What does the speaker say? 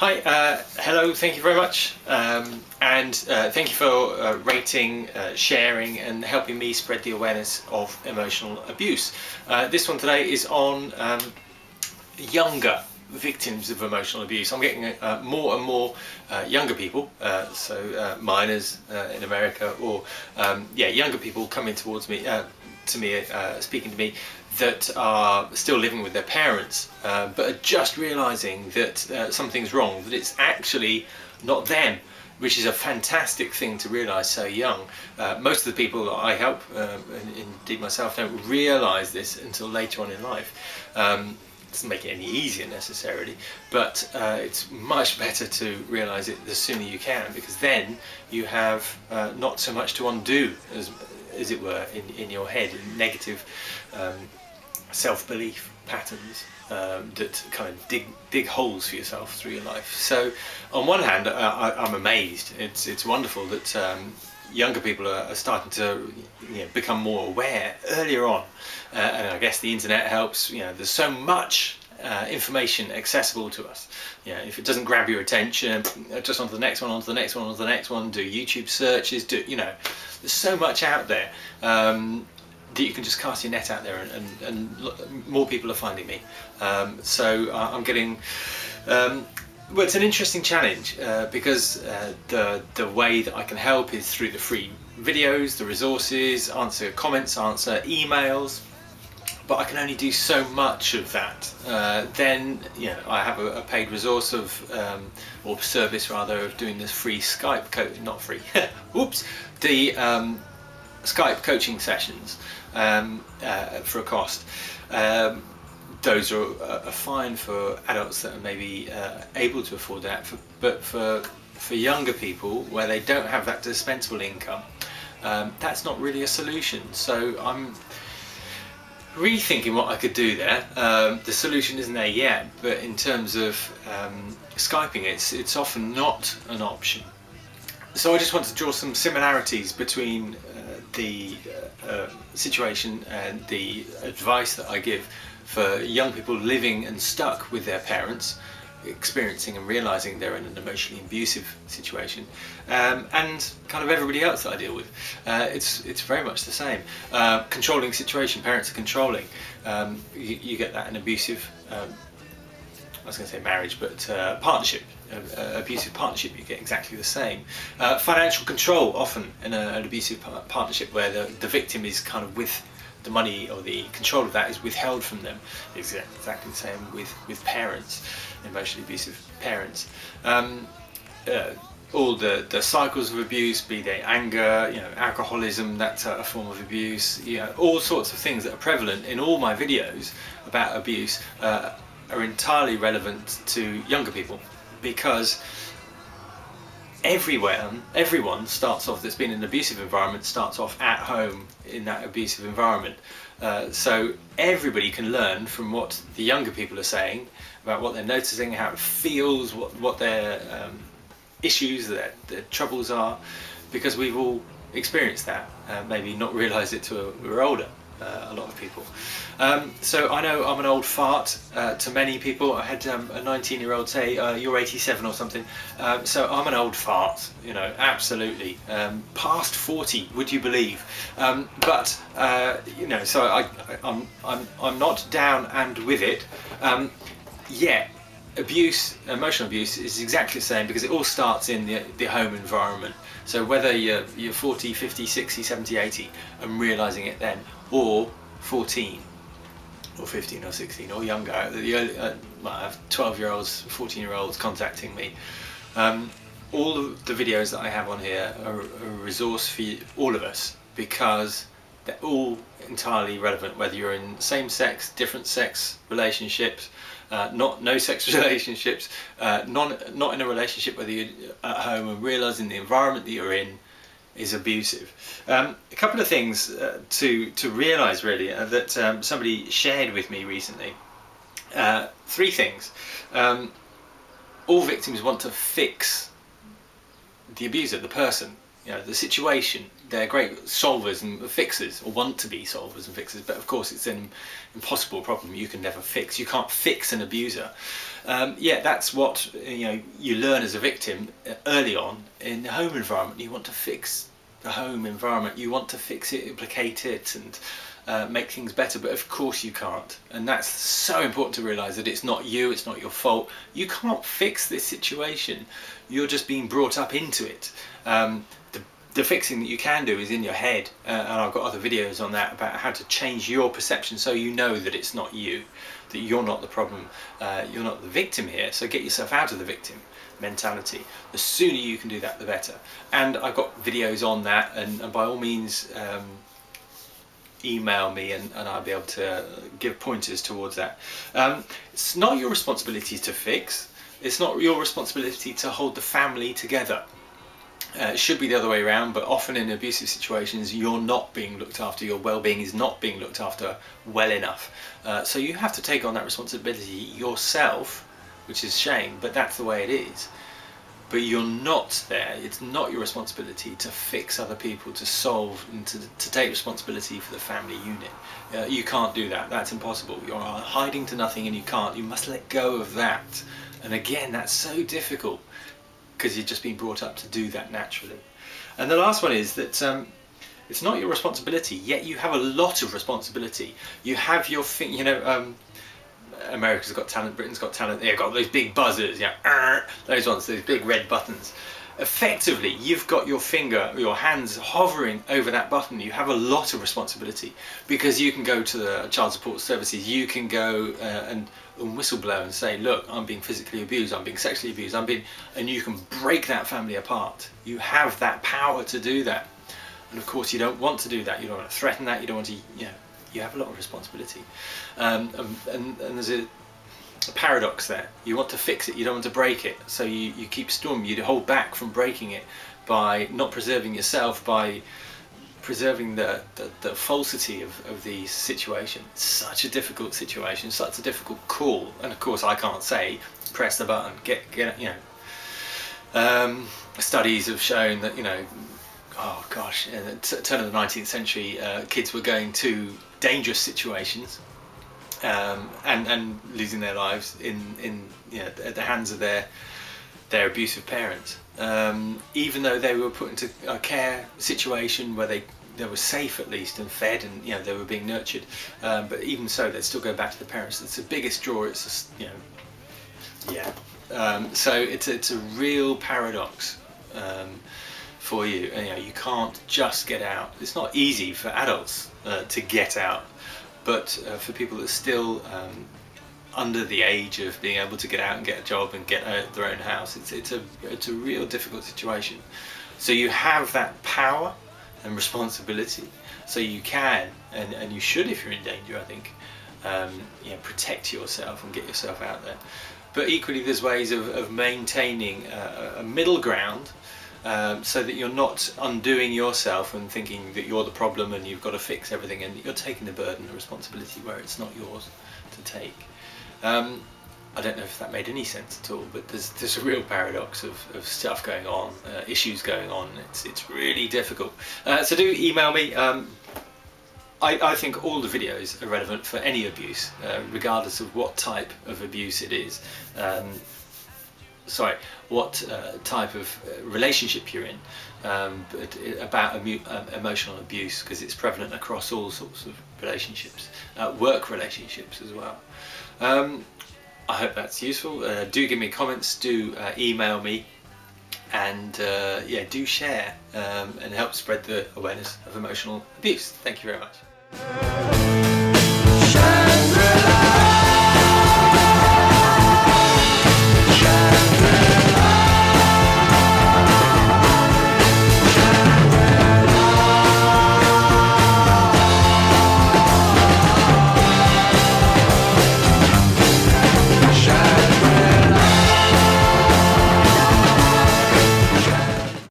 Hi, hello, thank you very much, and thank you for rating, sharing and helping me spread the awareness of emotional abuse. This one today is on younger victims of emotional abuse. I'm getting more and more younger people, so minors in America, or younger people coming towards me, speaking to me, that are still living with their parents, but are just realizing that something's wrong, that it's actually not them, which is a fantastic thing to realize so young. Most of the people that I help, and indeed myself, don't realize this until later on in life. Doesn't make it any easier necessarily, but it's much better to realize it the sooner you can, because then you have not so much to undo, as it were, in your head, in negative self-belief patterns that kind of dig holes for yourself through your life. So on one hand, I'm amazed. It's wonderful that younger people are starting to become more aware earlier on, and I guess the internet helps. There's so much information accessible to us. If it doesn't grab your attention, just onto the next one, onto the next one, onto the next one. Do YouTube searches. There's so much out there that you can just cast your net out there, and more people are finding me. So I'm getting. Well, it's an interesting challenge because the way that I can help is through the free videos, the resources, answer comments, answer emails, but I can only do so much of that. Then I have a paid resource of, or service rather, of doing this free Skype not free, whoops, the Skype coaching sessions for a cost. Those are fine for adults that are maybe able to afford that, but for younger people where they don't have that dispensable income, that's not really a solution. So I'm rethinking what I could do there. The solution isn't there yet, but in terms of Skyping, it's often not an option. So I just want to draw some similarities between the situation and the advice that I give for young people living and stuck with their parents, experiencing and realizing they're in an emotionally abusive situation, and kind of everybody else that I deal with. It's very much the same. Controlling situation, parents are controlling. You get that in abusive, I was going to say marriage, but partnership, abusive partnership, you get exactly the same. Financial control, often in an abusive partnership, where the victim is kind of with the money, or the control of that is withheld from them. It's exactly the same with parents, emotionally abusive parents. All the cycles of abuse, be they anger, alcoholism, that's a form of abuse. All sorts of things that are prevalent in all my videos about abuse are entirely relevant to younger people, because everyone starts off, that's been in an abusive environment, starts off at home in that abusive environment. So everybody can learn from what the younger people are saying about what they're noticing, how it feels, what their issues, their troubles are, because we've all experienced that, maybe not realised it till we were older. A lot of people. So I know I'm an old fart to many people. I had a 19-year-old say, you're 87 or something. So I'm an old fart, absolutely. Past 40, would you believe? But so I'm not down and with it. Yet abuse, emotional abuse, is exactly the same, because it all starts in the home environment. So whether you're 40, 50, 60, 70, 80 and realising it then, or 14 or 15 or 16 or younger, I have 12-year-olds, 14-year-olds contacting me. All of the videos that I have on here are a resource for all of us, because they're all entirely relevant, whether you're in same-sex, different-sex relationships, no sex relationships, not in a relationship, whether you're at home and realising the environment that you're in is abusive. A couple of things to realise really that somebody shared with me recently. 3 things. All victims want to fix the abuser, the person. the situation. They're great solvers and fixers, or want to be solvers and fixers, but of course it's an impossible problem you can never fix. You can't fix an abuser. That's what you learn as a victim early on in the home environment. You want to fix the home environment, you want to fix it, implicate it, and make things better, but of course you can't. And that's so important to realise, that it's not you, it's not your fault. You can't fix this situation, you're just being brought up into it. The fixing that you can do is in your head, and I've got other videos on that about how to change your perception so you know that it's not you, that you're not the problem, you're not the victim here. So get yourself out of the victim mentality. The sooner you can do that, the better. And I've got videos on that, and by all means email me and I'll be able to give pointers towards that. It's not your responsibility to fix, it's not your responsibility to hold the family together. It should be the other way around, but often in abusive situations you're not being looked after, your well-being is not being looked after well enough. So you have to take on that responsibility yourself, which is shame, but that's the way it is. But you're not there, it's not your responsibility to fix other people, to solve and to take responsibility for the family unit. You can't do that, that's impossible. You're hiding to nothing and you can't, you must let go of that. And again, that's so difficult, because you've just been brought up to do that naturally. And the last one is that it's not your responsibility, yet you have a lot of responsibility. You have your thing, America's Got Talent, Britain's Got Talent, they've got those big buzzers, those ones, those big red buttons. Effectively, you've got your finger, your hands hovering over that button. You have a lot of responsibility, because you can go to the child support services, you can go and whistleblow and say, look, I'm being physically abused, I'm being sexually abused, and you can break that family apart. You have that power to do that. And of course you don't want to do that, you don't want to threaten that, you don't want to, you have a lot of responsibility. And there's a paradox there. You want to fix it, you don't want to break it, so you keep storming, you hold back from breaking it by not preserving yourself, by preserving the falsity of the situation. It's such a difficult situation, such a difficult call, and of course I can't say press the button, get studies have shown that oh gosh, at the turn of the 19th century kids were going to dangerous situations and losing their lives at the hands of their abusive parents, even though they were put into a care situation where they were safe at least and fed, and they were being nurtured, but even so they'd still go back to the parents. It's the biggest draw. It's just, so it's a real paradox for you. And, you can't just get out. It's not easy for adults to get out, but for people that are still under the age of being able to get out and get a job and get their own house, it's a real difficult situation. So you have that power and responsibility, so you can and you should, if you're in danger, I think, protect yourself and get yourself out there. But equally there's ways of maintaining a middle ground, so that you're not undoing yourself and thinking that you're the problem and you've got to fix everything, and you're taking the burden and responsibility where it's not yours to take. I don't know if that made any sense at all, but there's a real paradox of stuff going on, issues going on. It's really difficult. So do email me. I think all the videos are relevant for any abuse, regardless of what type of abuse it is. What type of relationship you're in, but about emotional abuse, because it's prevalent across all sorts of relationships, work relationships as well. I hope that's useful. Do give me comments, do email me, and do share and help spread the awareness of emotional abuse. Thank you very much.